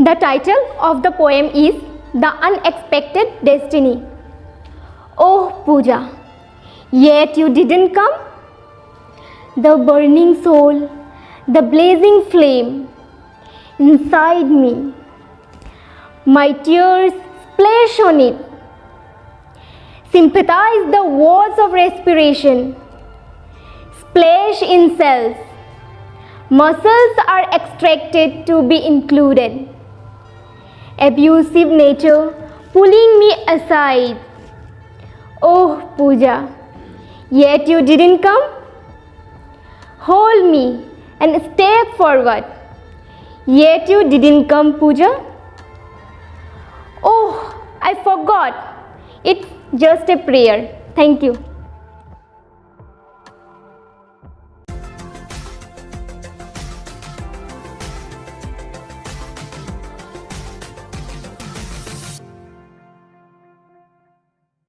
The title of the poem is The Unexpected Destiny. Oh Pooja, yet you didn't come. The burning soul, the blazing flame inside me. My tears splash on it. Sympathize the walls of respiration. Splash in cells. Muscles are extracted to be included. Abusive nature pulling me aside. Oh Pooja, yet you didn't come. Hold me and step forward. Yet you didn't come, Pooja. Oh, I forgot. It's just a prayer. Thank you.